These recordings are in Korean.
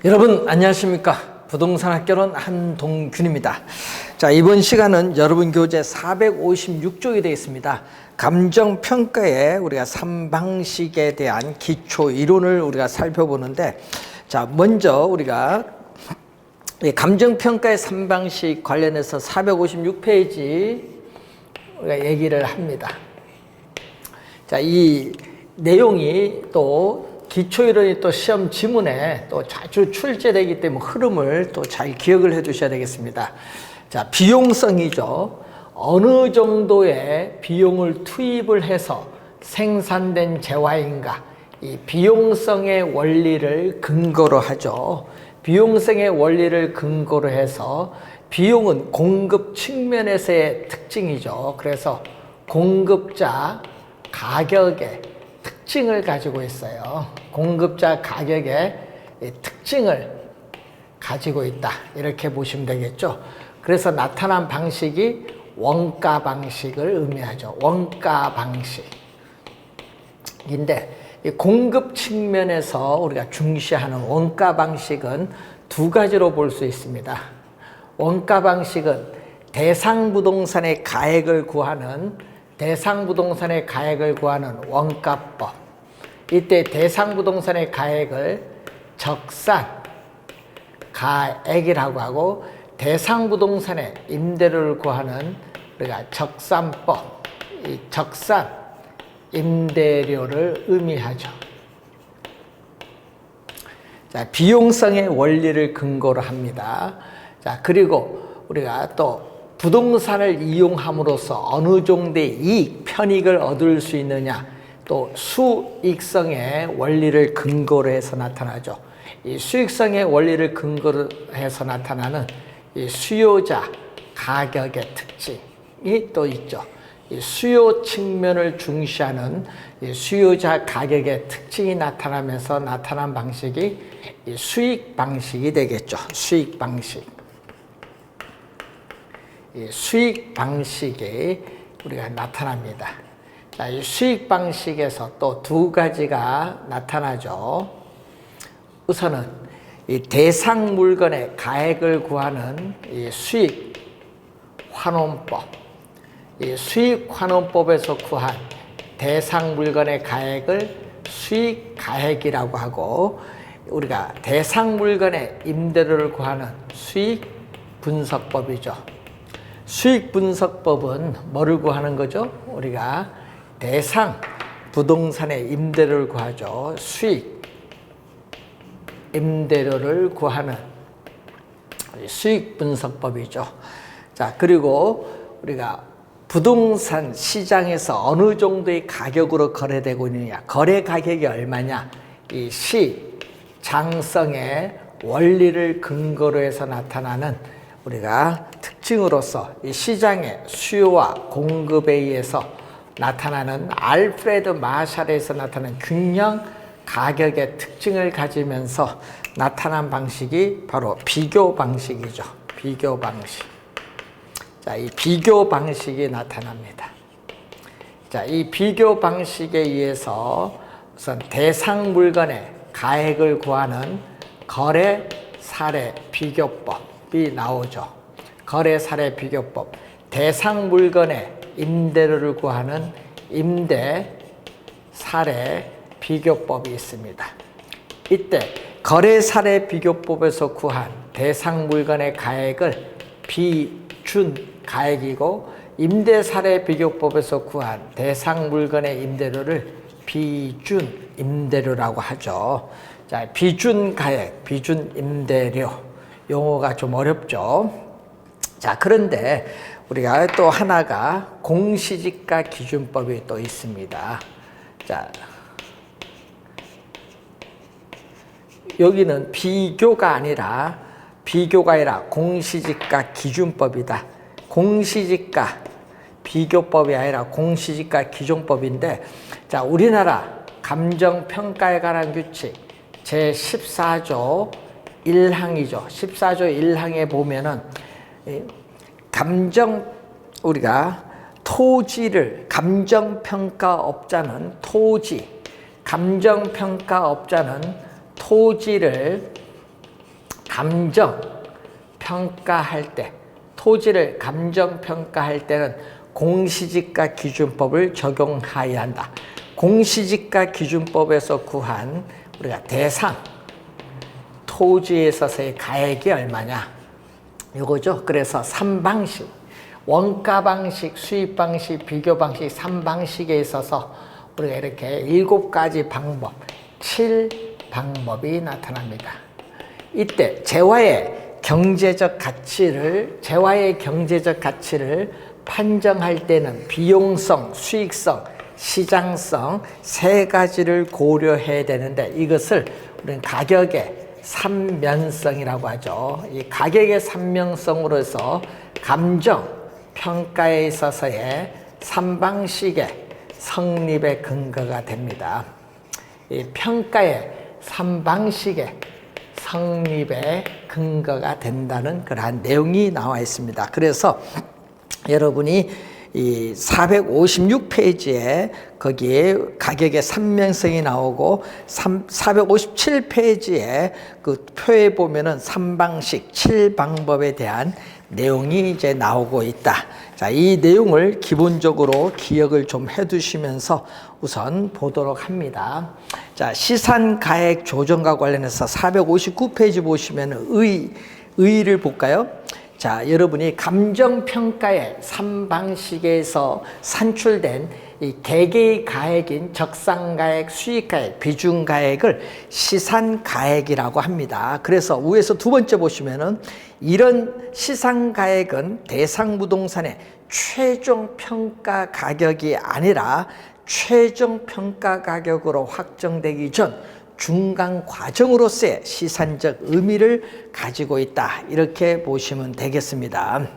여러분 안녕하십니까? 부동산 학교론 한동균입니다. 자, 이번 시간은 여러분 교재 456쪽이 되어 있습니다. 감정평가의 우리가 3방식에 대한 기초 이론을 우리가 살펴보는데, 자, 먼저 우리가 감정평가의 3방식 관련해서 456페이지 우리가 얘기를 합니다. 자, 이 내용이 또 기초이론이 또 시험 지문에 또 자주 출제되기 때문에 흐름을 또 잘 기억을 해 두셔야 되겠습니다. 자, 비용성이죠. 어느 정도의 비용을 투입을 해서 생산된 재화인가, 이 비용성의 원리를 근거로 하죠. 비용성의 원리를 근거로 해서 비용은 공급 측면에서의 특징이죠. 그래서 공급자 가격의 특징을 가지고 있어요. 공급자 가격의 특징을 가지고 있다, 이렇게 보시면 되겠죠. 그래서 나타난 방식이 원가 방식을 의미하죠. 원가 방식인데, 이 공급 측면에서 우리가 중시하는 원가 방식은 두 가지로 볼 수 있습니다. 원가 방식은 대상 부동산의 가액을 구하는 원가법. 이때 대상 부동산의 가액을 적산 가액이라고 하고, 대상 부동산의 임대료를 구하는 우리가 적산법, 이 적산 임대료를 의미하죠. 자, 비용성의 원리를 근거로 합니다. 자, 그리고 우리가 또 부동산을 이용함으로써 어느 정도의 이익, 편익을 얻을 수 있느냐, 또 수익성의 원리를 근거로 해서 나타나죠. 이 수익성의 원리를 근거로 해서 나타나는 이 수요자 가격의 특징이 또 있죠. 이 수요 측면을 중시하는 이 수요자 가격의 특징이 나타나면서 나타난 방식이 이 수익 방식이 되겠죠. 수익 방식. 이 수익 방식이 우리가 나타납니다. 자, 이 수익 방식에서 또 두 가지가 나타나죠. 우선은 이 대상 물건의 가액을 구하는 이 수익 환원법. 이 수익 환원법에서 구한 대상 물건의 가액을 수익 가액이라고 하고, 우리가 대상 물건의 임대료를 구하는 수익 분석법이죠. 수익 분석법은 뭐를 구하는 거죠? 우리가 대상 부동산의 임대료를 구하죠. 수익 임대료를 구하는 수익 분석법이죠. 자, 그리고 우리가 부동산 시장에서 어느 정도의 가격으로 거래되고 있느냐, 거래 가격이 얼마냐, 이 시장성의 원리를 근거로 해서 나타나는 우리가 특징으로서 이 시장의 수요와 공급에 의해서 나타나는 알프레드 마샬에서 나타나는 균형 가격의 특징을 가지면서 나타난 방식이 바로 비교 방식이죠. 비교 방식. 자, 이 비교 방식이 나타납니다. 자, 이 비교 방식에 의해서 우선 대상 물건의 가액을 구하는 거래 사례 비교법이 나오죠. 거래 사례 비교법. 대상 물건의 임대료를 구하는 임대 사례 비교법이 있습니다. 이때 거래 사례 비교법에서 구한 대상 물건의 가액을 비준 가액이고, 임대 사례 비교법에서 구한 대상 물건의 임대료를 비준 임대료라고 하죠. 자, 비준 가액, 비준 임대료, 용어가 좀 어렵죠. 자, 그런데 우리가 또 하나가 공시지가 기준법이 또 있습니다. 자, 여기는 비교가 아니라 공시지가 기준법이다. 공시지가 비교법이 아니라 공시지가 기준법인데, 자, 우리나라 감정평가에 관한 규칙 제14조 1항이죠. 14조 1항에 보면은 우리가 토지를 감정평가업자는 토지를 감정 평가할 때, 토지를 감정 평가할 때는 공시지가 기준법을 적용하여야 한다. 공시지가 기준법에서 구한 우리가 대상 토지에 있어서의 가액이 얼마냐 이거죠. 그래서 3방식, 원가 방식, 수입 방식, 비교 방식 3방식에 있어서 우리가 이렇게 7가지 방법, 7방법이 나타납니다. 이때 재화의 경제적 가치를 판정할 때는 비용성, 수익성, 시장성 3가지를 고려해야 되는데, 이것을 우리는 가격의 삼면성이라고 하죠. 이 가격의 삼면성으로서 감정 평가에 있어서의 3방식의 성립의 근거가 됩니다. 이 평가의 3방식의 성립의 근거가 된다는 그러한 내용이 나와 있습니다. 그래서 여러분이 이 456페이지에 거기에 가격의 삼면성이 나오고 457페이지에 그 표에 보면은 3방식 7방법에 대한 내용이 이제 나오고 있다. 자, 이 내용을 기본적으로 기억을 좀 해두시면서 우선 보도록 합니다. 자, 시산가액 조정과 관련해서 459페이지 보시면 의의를 볼까요? 자, 여러분이 감정평가의 3방식에서 산출된 이 개개의 가액인 적산가액, 수익가액, 비중가액을 시산가액이라고 합니다. 그래서 위에서 두 번째 보시면은 이런 시산가액은 대상부동산의 최종평가 가격이 아니라 최종평가 가격으로 확정되기 전 중간 과정으로서의 시산적 의미를 가지고 있다. 이렇게 보시면 되겠습니다.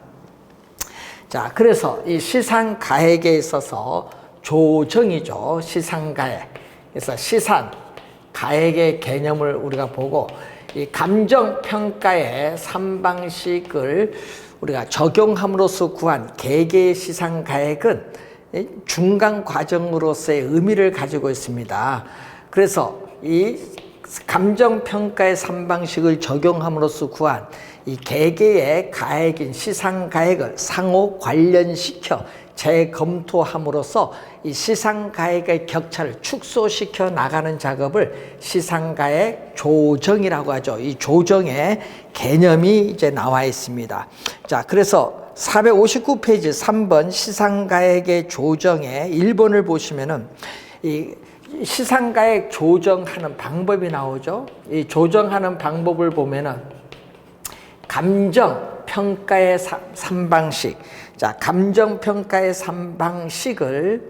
자, 그래서 이 시산가액에 있어서 조정이죠. 시산가액. 그래서 시산가액의 개념을 우리가 보고 이 감정평가의 3방식을 우리가 적용함으로써 구한 개개의 시산가액은 중간 과정으로서의 의미를 가지고 있습니다. 그래서 이 감정평가의 3방식을 적용함으로써 구한 이 개개의 가액인 시산가액을 상호 관련시켜 재검토함으로써 이 시산가액의 격차를 축소시켜 나가는 작업을 시산가액 조정이라고 하죠. 이 조정의 개념이 이제 나와 있습니다. 자, 그래서 459페이지 3번 시산가액의 조정의 1번을 보시면은 이 시산가액 조정하는 방법이 나오죠. 이 조정하는 방법을 보면은 감정평가의 3방식. 자, 감정평가의 3방식을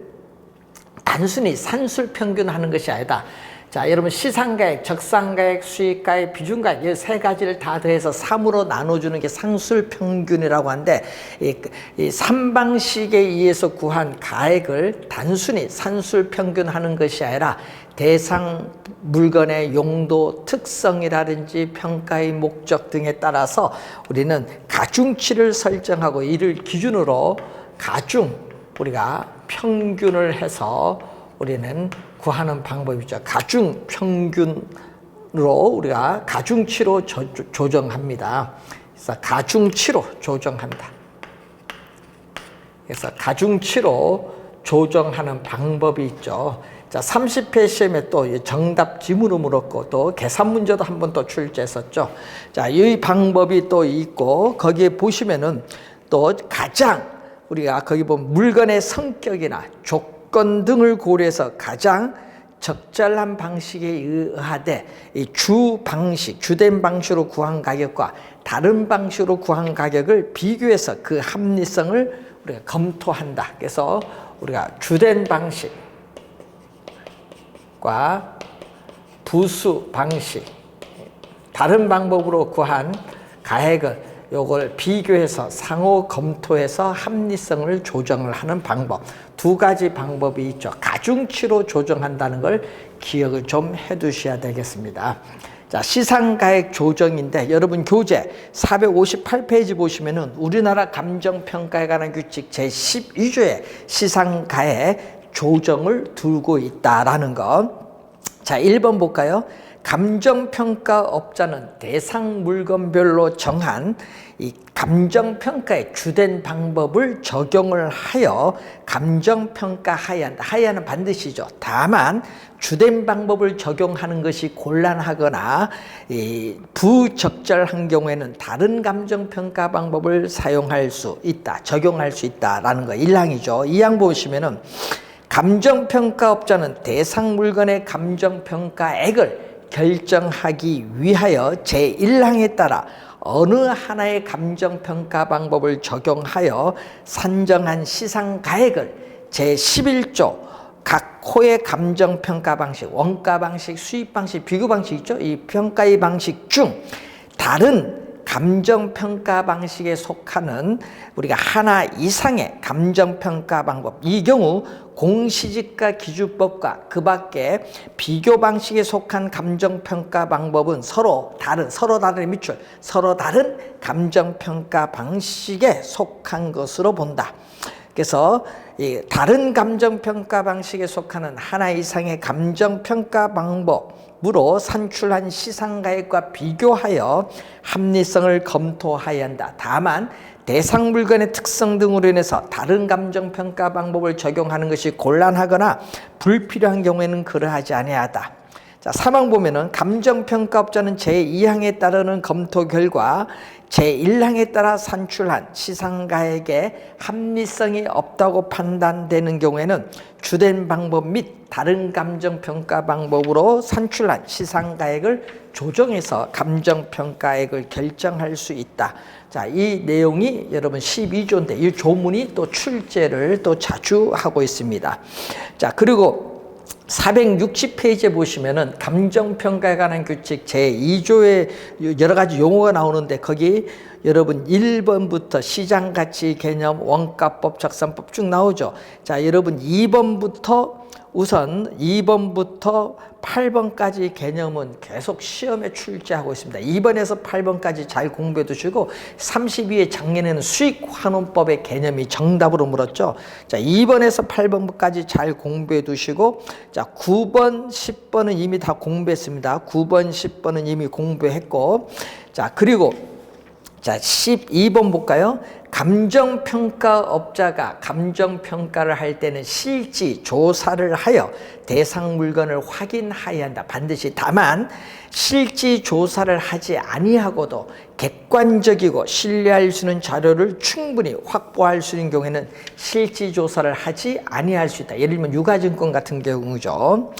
단순히 산술평균하는 것이 아니다. 자, 여러분 시산가액, 적산가액, 수익가액, 비중가액 이 3가지를 다 더해서 3으로 나눠주는 게 상술평균이라고 하는데 이 3방식에 의해서 구한 가액을 단순히 산술평균하는 것이 아니라 대상 물건의 용도, 특성이라든지 평가의 목적 등에 따라서 우리는 가중치를 설정하고 이를 기준으로 우리가 평균을 해서 우리는 구하는 방법이죠. 가중 평균으로 우리가 가중치로 조정합니다. 그래서 가중치로 조정한다. 그래서 가중치로 조정하는 방법이 있죠. 자, 30회 시험에 또 정답 지문으로 물었고 또 계산 문제도 한번 또 출제했었죠. 자, 이 방법이 또 있고 거기에 보시면은 또 가장 우리가 거기 보면 물건의 성격이나 조건 등을 고려해서 가장 적절한 방식에 의하되 이 주된 방식으로 구한 가격과 다른 방식으로 구한 가격을 비교해서 그 합리성을 우리가 검토한다. 그래서 우리가 주된 방식과 부수 방식, 다른 방법으로 구한 가액을 요걸 비교해서 상호 검토해서 합리성을 조정을 하는 방법, 2가지 방법이 있죠. 가중치로 조정한다는 걸 기억을 좀 해두셔야 되겠습니다. 자, 시산가액 조정인데 여러분 교재 458페이지 보시면은 우리나라 감정평가에 관한 규칙 제12조에 시산가액 조정을 두고 있다라는 것. 자, 1번 볼까요? 감정평가업자는 대상 물건별로 정한 이 감정평가의 주된 방법을 적용을 하여 감정평가하여야 한다. 하여야는 반드시죠. 다만 주된 방법을 적용하는 것이 곤란하거나 부적절한 경우에는 다른 감정평가 방법을 사용할 수 있다. 적용할 수 있다라는 거 1항이죠. 2항 보시면은 감정평가업자는 대상 물건의 감정평가액을 결정하기 위하여 제1항에 따라 어느 하나의 감정평가 방법을 적용하여 산정한 시상가액을 제11조 각 호의 감정평가 방식, 원가 방식, 수입 방식, 비교 방식 있죠? 이 평가의 방식 중 다른 감정평가 방식에 속하는 우리가 하나 이상의 감정평가 방법, 이 경우 공시지가 기준법과 그 밖에 비교 방식에 속한 감정평가 방법은 서로 다른 감정평가 방식에 속한 것으로 본다. 그래서 이 다른 감정평가 방식에 속하는 하나 이상의 감정평가 방법으로 산출한 시상가액과 비교하여 합리성을 검토해야 한다. 다만 대상 물건의 특성 등으로 인해서 다른 감정평가 방법을 적용하는 것이 곤란하거나 불필요한 경우에는 그러하지 아니하다. 자, 3항 보면은 감정평가업자는 제2항에 따르는 검토 결과 제1항에 따라 산출한 시상가액에 합리성이 없다고 판단되는 경우에는 주된 방법 및 다른 감정평가 방법으로 산출한 시상가액을 조정해서 감정평가액을 결정할 수 있다. 자, 이 내용이 여러분 12조인데 이 조문이 또 출제를 또 자주 하고 있습니다. 자, 그리고 460페이지에 보시면은 감정평가에 관한 규칙 제2조에 여러 가지 용어가 나오는데 거기 여러분 1번부터 시장가치 개념, 원가법, 적산법 쭉 나오죠. 자, 여러분 2번부터 8번까지 개념은 계속 시험에 출제하고 있습니다. 2번에서 8번까지 잘 공부해 두시고 32회 작년에는 수익환원법의 개념이 정답으로 물었죠. 자, 2번에서 8번까지 잘 공부해 두시고 자, 9번, 10번은 이미 다 공부했습니다. 9번, 10번은 이미 공부했고 자, 그리고 자, 12번 볼까요? 감정평가업자가 감정평가를 할 때는 실지 조사를 하여 대상 물건을 확인해야 한다. 반드시. 다만 실지 조사를 하지 아니하고도 객관적이고 신뢰할 수 있는 자료를 충분히 확보할 수 있는 경우에는 실지 조사를 하지 아니할 수 있다. 예를 들면 유가증권 같은 경우죠.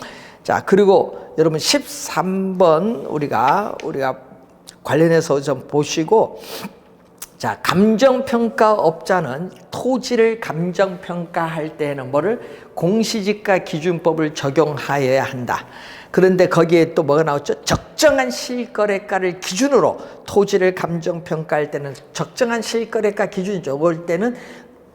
자, 그리고 여러분 13번 우리가 관련해서 좀 보시고 자, 감정평가업자는 토지를 감정평가할 때에는 뭐를 공시지가 기준법을 적용하여야 한다. 그런데 거기에 또 뭐가 나왔죠? 적정한 실거래가를 기준으로 토지를 감정평가할 때는 적정한 실거래가 기준이죠. 그럴 때는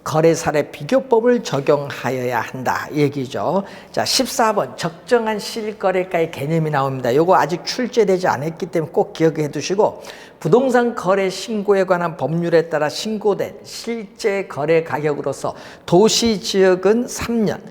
거래사례 비교법을 적용하여야 한다 얘기죠. 자, 14번 적정한 실거래가의 개념이 나옵니다. 요거 아직 출제되지 않았기 때문에 꼭 기억해 두시고 부동산 거래 신고에 관한 법률에 따라 신고된 실제 거래 가격으로서 도시 지역은 3년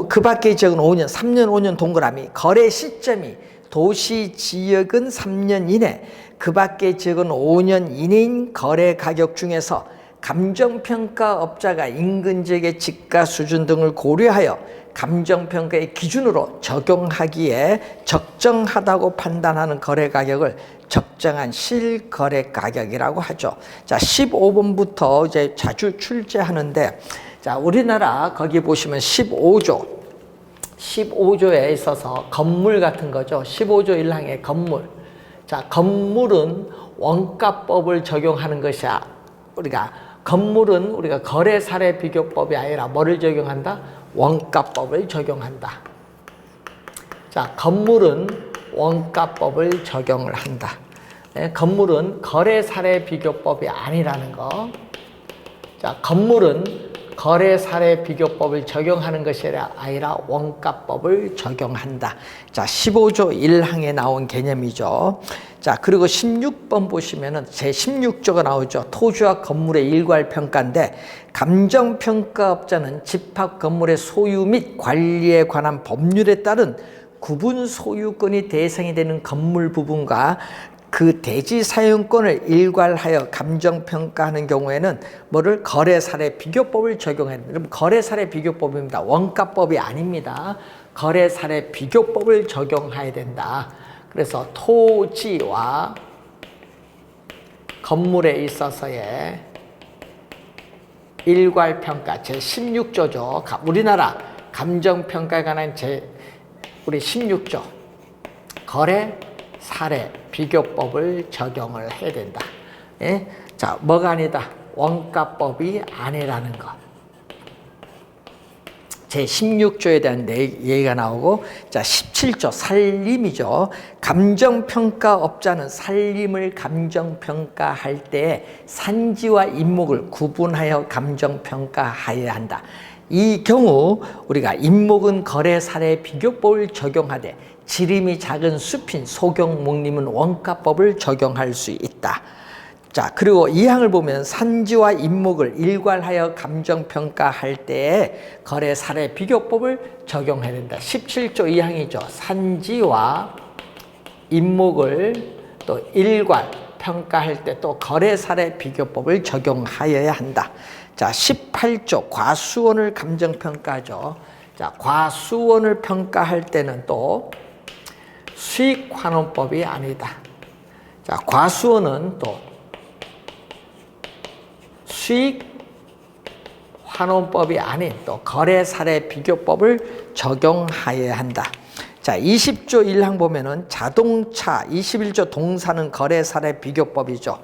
그 밖의 지역은 5년, 3년, 5년 동그라미 거래 시점이 도시 지역은 3년 이내 그 밖의 지역은 5년 이내인 거래 가격 중에서 감정평가업자가 인근 지역의 지가 수준 등을 고려하여 감정평가의 기준으로 적용하기에 적정하다고 판단하는 거래 가격을 적정한 실거래 가격이라고 하죠. 자, 15번부터 이제 자주 출제하는데 자, 우리나라 거기 보시면 15조에 있어서 건물 같은 거죠. 15조 1항의 건물. 자, 건물은 원가법을 적용하는 것이야. 건물은 우리가 거래 사례 비교법이 아니라 뭐를 적용한다? 원가법을 적용한다. 자, 건물은 원가법을 적용을 한다. 네, 건물은 거래 사례 비교법이 아니라는 거. 자, 건물은 거래 사례 비교법을 적용하는 것이 아니라 원가법을 적용한다. 자, 15조 1항에 나온 개념이죠. 자, 그리고 16번 보시면은 제16조가 나오죠. 토지와 건물의 일괄 평가인데 감정평가업자는 집합 건물의 소유 및 관리에 관한 법률에 따른 구분 소유권이 대상이 되는 건물 부분과 그 대지 사용권을 일괄하여 감정평가하는 경우에는 뭐를 거래사례 비교법을 적용해야 됩니다. 여러분, 거래사례 비교법입니다. 원가법이 아닙니다. 거래사례 비교법을 적용해야 된다. 그래서 토지와 건물에 있어서의 일괄평가 제16조죠. 우리나라 감정평가에 관한 우리 16조 거래 사례 비교법을 적용을 해야 된다. 예? 자, 뭐가 아니다? 원가법이 아니라는 것. 제16조에 대한 얘기가 나오고, 자, 17조 살림이죠. 감정평가업자는 살림을 감정평가할 때 산지와 임목을 구분하여 감정평가해야 한다. 이 경우 우리가 임목은 거래사례 비교법을 적용하되 지름이 작은 숲인 소경목림은 원가법을 적용할 수 있다. 자, 그리고 이 항을 보면 산지와 임목을 일괄하여 감정평가할 때에 거래사례 비교법을 적용해야 된다. 17조 이 항이죠. 산지와 임목을 또 일괄 평가할 때 또 거래사례 비교법을 적용하여야 한다. 자, 18조 과수원을 감정평가하죠. 자, 과수원을 평가할 때는 또 수익환원법이 아니다. 자, 과수원은 또 수익환원법이 아닌 또 거래사례 비교법을 적용하여야 한다. 자, 20조 1항 보면은 자동차, 21조 동산은 거래사례 비교법이죠.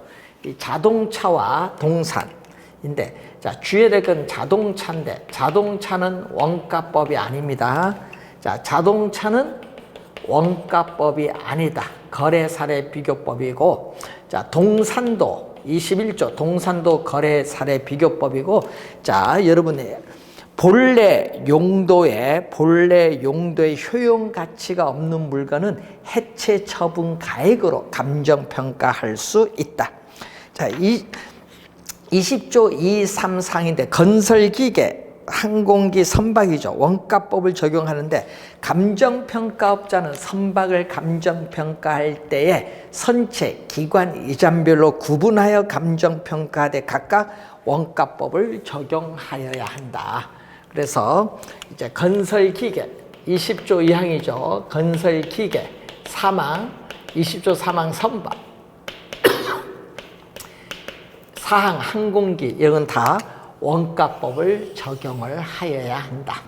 이 자동차와 동산인데, 자, 주의해야 될 건 자동차인데, 자동차는 원가법이 아닙니다. 자, 자동차는 원가법이 아니다. 거래사례 비교법이고, 자, 동산도 21조 동산도 거래사례 비교법이고, 자, 여러분의 본래 용도의 효용 가치가 없는 물건은 해체 처분 가액으로 감정평가할 수 있다. 자, 20조 2, 3, 4인데 건설기계, 항공기, 선박이죠. 원가법을 적용하는데 감정평가업자는 선박을 감정평가할 때에 선체, 기관, 이전별로 구분하여 감정평가하되 각각 원가법을 적용하여야 한다. 그래서 이제 건설기계 20조 2항이죠. 건설기계, 사망, 20조 사망 선박, 사항 항공기 이건 다 원가법을 적용을 하여야 한다.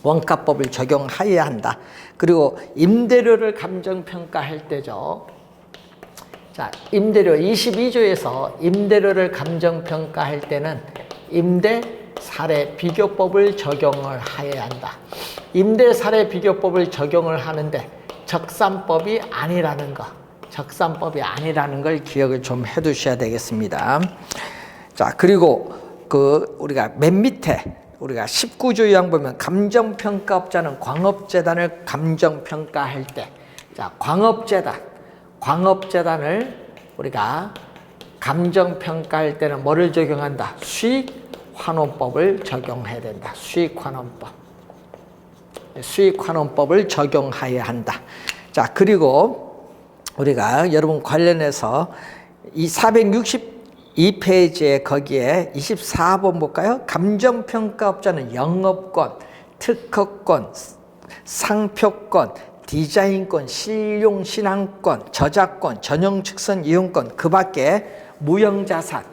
원가법을 적용하여야 한다. 그리고 임대료를 감정평가할 때죠. 자, 임대료 22조에서 임대료를 감정평가할 때는 임대사례 비교법을 적용을 하여야 한다. 임대사례 비교법을 적용을 하는데 적산법이 아니라는 거. 적산법이 아니라는 걸 기억을 좀 해두셔야 되겠습니다. 자, 그리고 우리가 맨 밑에 우리가 19조 요항 보면 감정평가업자는 광업재단을 감정평가할 때, 자, 광업재단을 우리가 감정평가할 때는 뭐를 적용한다? 수익환원법을 적용해야 된다. 수익환원법을 적용해야 한다. 자, 그리고 우리가 여러분 관련해서 이 462페이지에 거기에 24번 볼까요? 감정평가업자는 영업권, 특허권, 상표권, 디자인권, 실용신앙권, 저작권, 전용측선 이용권, 그 밖에 무형자산,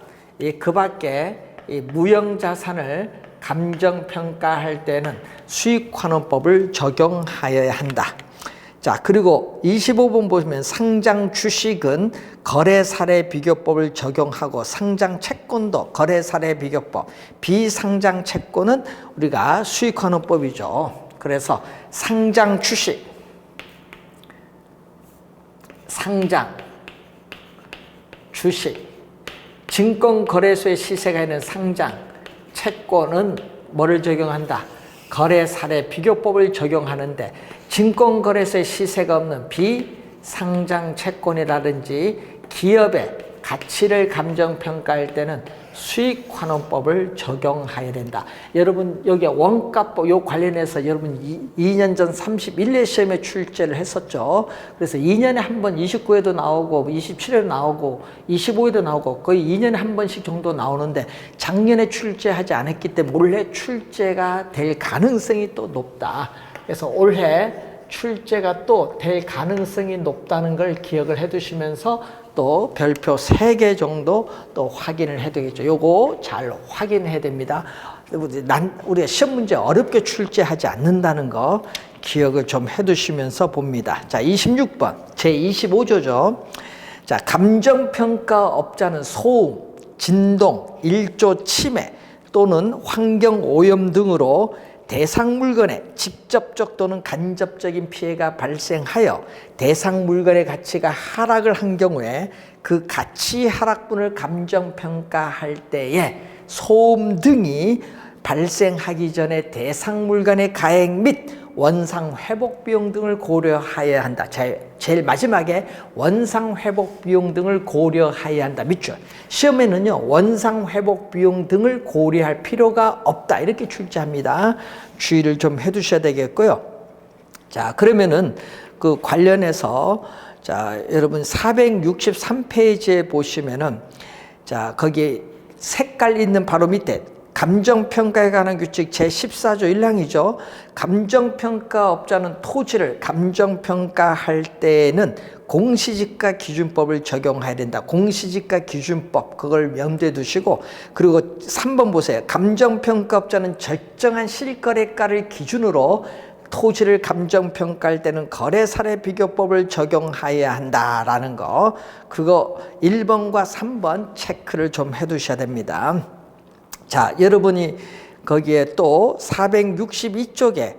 그 밖에 이 무형자산을 감정평가할 때는 수익환원법을 적용하여야 한다. 자, 그리고 25번 보시면 상장 주식은 거래사례 비교법을 적용하고 상장 채권도 거래사례 비교법, 비상장 채권은 우리가 수익환원법이죠. 그래서 상장 주식, 상장 주식, 증권거래소의 시세가 있는 상장 채권은 뭐를 적용한다? 거래사례 비교법을 적용하는데 증권거래소의 시세가 없는 비상장 채권이라든지 기업의 가치를 감정평가할 때는 수익환원법을 적용해야 된다. 여러분 여기 원가법 요 관련해서 여러분 2년 전 31회 시험에 출제를 했었죠. 그래서 2년에 한 번 29회도 나오고 27회도 나오고 25회도 나오고 거의 2년에 한 번씩 정도 나오는데 작년에 출제하지 않았기 때문에 올해 출제가 될 가능성이 또 높다. 그래서 올해 출제가 또 될 가능성이 높다는 걸 기억을 해 두시면서 또 별표 3개 정도 또 확인을 해야 되겠죠. 요거 잘 확인해야 됩니다. 우리가 시험 문제 어렵게 출제하지 않는다는 거 기억을 좀 해 두시면서 봅니다. 자, 26번 제25조죠. 자, 감정평가업자는 소음, 진동, 일조 침해 또는 환경오염 등으로 대상 물건에 직접적 또는 간접적인 피해가 발생하여 대상 물건의 가치가 하락을 한 경우에 그 가치 하락분을 감정평가할 때에 소음 등이 발생하기 전에 대상 물건의 가액 및 원상 회복 비용 등을 고려해야 한다. 제일 마지막에 원상 회복 비용 등을 고려해야 한다. 밑줄. 시험에는요, 원상 회복 비용 등을 고려할 필요가 없다. 이렇게 출제합니다. 주의를 좀 해두셔야 되겠고요. 자, 그러면은 그 관련해서 자, 여러분 463페이지에 보시면은 자, 거기에 색깔 있는 바로 밑에 감정평가에 관한 규칙 제14조 1항이죠. 감정평가업자는 토지를 감정평가할 때에는 공시지가 기준법을 적용해야 된다. 공시지가 기준법 그걸 염두에 두시고 그리고 3번 보세요. 감정평가업자는 절정한 실거래가를 기준으로 토지를 감정평가할 때는 거래사례비교법을 적용해야 한다라는 거 그거 1번과 3번 체크를 좀 해두셔야 됩니다. 자, 여러분이 거기에 또 462쪽에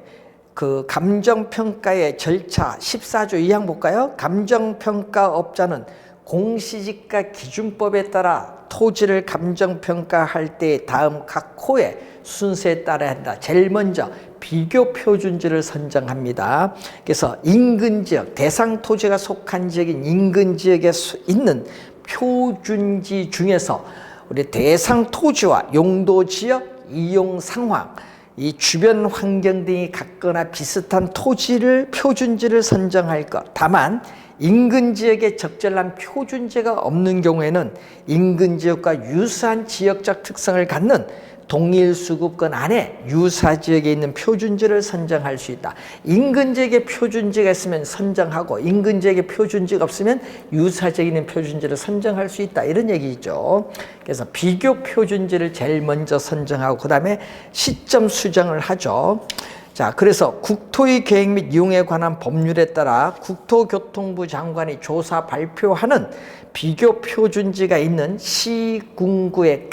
그 감정평가의 절차 14조 2항 볼까요? 감정평가업자는 공시지가 기준법에 따라 토지를 감정평가할 때 다음 각 호의 순서에 따라야 한다. 제일 먼저 비교표준지를 선정합니다. 그래서 인근지역, 대상 토지가 속한 지역인 인근지역에 있는 표준지 중에서 우리 대상 토지와 용도 지역, 이용 상황, 이 주변 환경 등이 같거나 비슷한 토지를 표준지를 선정할 것. 다만 인근 지역에 적절한 표준지가 없는 경우에는 인근 지역과 유사한 지역적 특성을 갖는 동일 수급권 안에 유사 지역에 있는 표준지를 선정할 수 있다. 인근 지역에 표준지가 있으면 선정하고 인근 지역에 표준지가 없으면 유사 지역에 있는 표준지를 선정할 수 있다. 이런 얘기죠. 그래서 비교 표준지를 제일 먼저 선정하고 그 다음에 시점 수정을 하죠. 자, 그래서 국토의 계획 및 이용에 관한 법률에 따라 국토교통부 장관이 조사 발표하는 비교 표준지가 있는 시군구에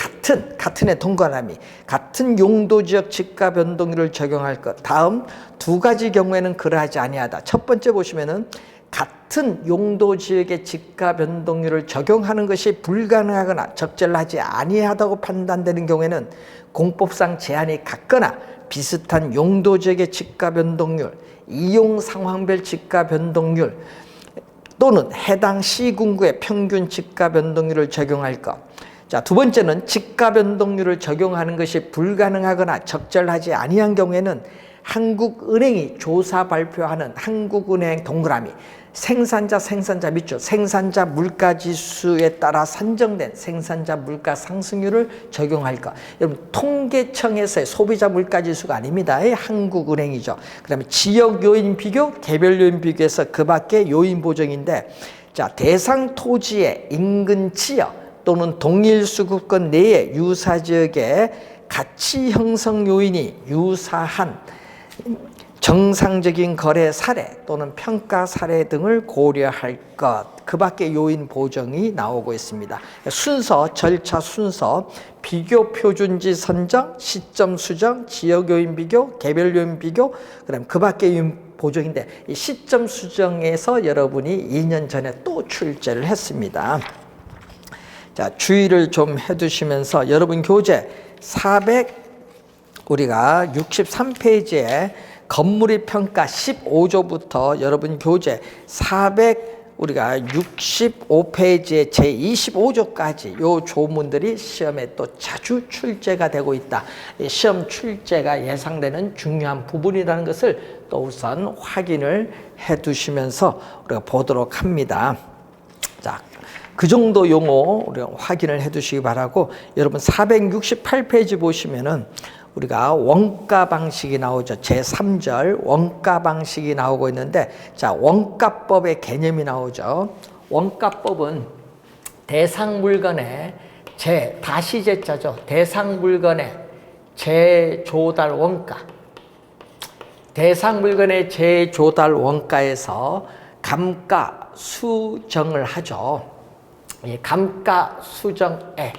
같은의 동그라미, 같은 용도지역 지가 변동률을 적용할 것. 다음 두 가지 경우에는 그러하지 아니하다. 첫 번째 보시면은 같은 용도지역의 지가 변동률을 적용하는 것이 불가능하거나 적절하지 아니하다고 판단되는 경우에는 공법상 제한이 같거나 비슷한 용도지역의 지가 변동률, 이용 상황별 지가 변동률 또는 해당 시군구의 평균 지가 변동률을 적용할 것. 자, 두 번째는 지가 변동률을 적용하는 것이 불가능하거나 적절하지 아니한 경우에는 한국은행이 조사 발표하는 한국은행 동그라미 생산자 밑줄 생산자 물가지수에 따라 산정된 생산자 물가 상승률을 적용할 것. 여러분 통계청에서의 소비자 물가지수가 아닙니다. 한국은행이죠. 그 다음에 지역 요인 비교, 개별 요인 비교에서 그 밖에 요인 보정인데 자, 대상 토지의 인근 지역 또는 동일 수급권 내의 유사 지역의 가치 형성 요인이 유사한 정상적인 거래 사례 또는 평가 사례 등을 고려할 것. 그 밖에 요인 보정이 나오고 있습니다. 순서, 절차 순서, 비교 표준지 선정, 시점 수정, 지역 요인 비교, 개별 요인 비교, 그다음 그 밖에 요인 보정인데 이 시점 수정에서 여러분이 2년 전에 또 출제를 했습니다. 자, 주의를 좀 해두시면서 여러분 교재 우리가 63페이지에 건물의 평가 15조부터 여러분 교재 우리가 65페이지의 제25조까지 요 조문들이 시험에 또 자주 출제가 되고 있다. 시험 출제가 예상되는 중요한 부분이라는 것을 또 우선 확인을 해 두시면서 우리가 보도록 합니다. 자, 그 정도 용어 우리가 확인을 해 두시기 바라고, 여러분 468페이지 보시면은 우리가 원가 방식이 나오죠. 제3절 원가 방식이 나오고 있는데, 자, 원가법의 개념이 나오죠. 원가법은 대상 물건의 다시제자죠. 대상 물건의 재조달 원가. 대상 물건의 재조달 원가에서 감가 수정을 하죠. 감가 수정액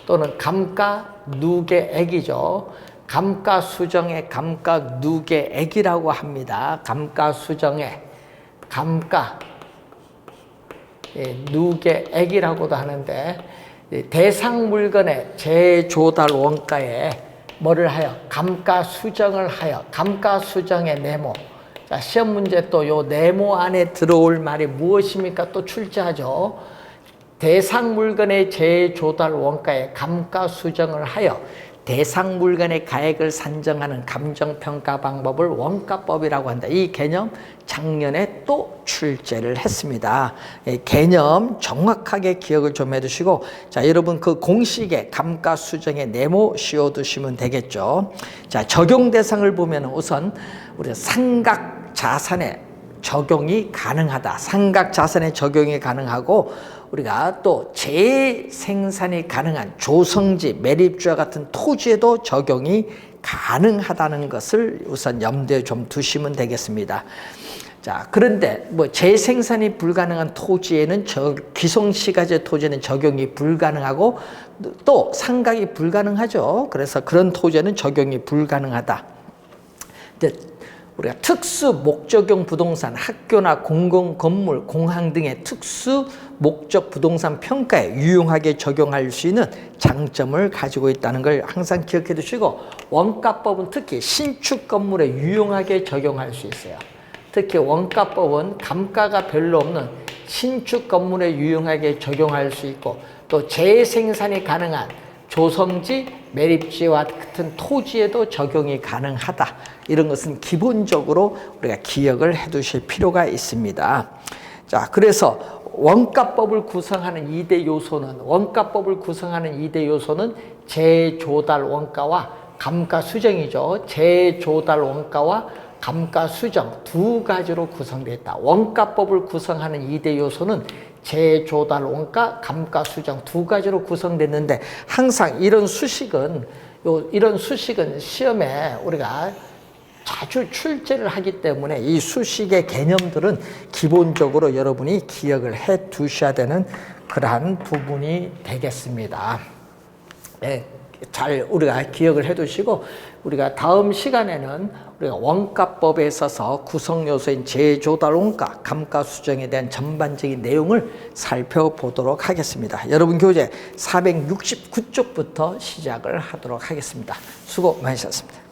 또는 감가 누계액이죠. 감가 수정액, 감가 누계액이라고 합니다. 감가 수정액, 감가 누계액이라고도 하는데, 대상 물건의 재조달 원가에 뭐를 하여? 감가 수정을 하여. 감가 수정의 네모. 자, 시험 문제 또 요 네모 안에 들어올 말이 무엇입니까? 또 출제하죠. 대상 물건의 재조달 원가에 감가 수정을 하여 대상 물건의 가액을 산정하는 감정평가 방법을 원가법이라고 한다. 이 개념 작년에 또 출제를 했습니다. 개념 정확하게 기억을 좀 해두시고, 자, 여러분 그 공식에 감가 수정의 네모 씌워두시면 되겠죠. 자, 적용 대상을 보면 우선 우리 상각 자산에 적용이 가능하다. 상각 자산에 적용이 가능하고, 우리가 또 재생산이 가능한 조성지, 매립지와 같은 토지에도 적용이 가능하다는 것을 우선 염두에 좀 두시면 되겠습니다. 자, 그런데 뭐 재생산이 불가능한 토지에는 기성시가제 토지는 적용이 불가능하고, 또 상각이 불가능하죠. 그래서 그런 토지에는 적용이 불가능하다. 우리가 특수 목적용 부동산, 학교나 공공 건물, 공항 등의 특수 목적 부동산 평가에 유용하게 적용할 수 있는 장점을 가지고 있다는 걸 항상 기억해 두시고, 원가법은 특히 신축 건물에 유용하게 적용할 수 있어요. 특히 원가법은 감가가 별로 없는 신축 건물에 유용하게 적용할 수 있고, 또 재생산이 가능한 조성지, 매립지와 같은 토지에도 적용이 가능하다. 이런 것은 기본적으로 우리가 기억을 해 두실 필요가 있습니다. 자, 그래서 원가법을 구성하는 2대 요소는 재조달 원가와 감가 수정이죠. 재조달 원가와 감가 수정 두 가지로 구성되어 있다. 원가법을 구성하는 2대 요소는 재조달 원가, 감가 수정 두 가지로 구성됐는데, 항상 이런 수식은 시험에 우리가 자주 출제를 하기 때문에 이 수식의 개념들은 기본적으로 여러분이 기억을 해 두셔야 되는 그러한 부분이 되겠습니다. 네, 잘 우리가 기억을 해 두시고, 우리가 다음 시간에는 우리가 원가법에 있어서 구성 요소인 재조달 원가, 감가 수정에 대한 전반적인 내용을 살펴보도록 하겠습니다. 여러분 교재 469쪽부터 시작을 하도록 하겠습니다. 수고 많으셨습니다.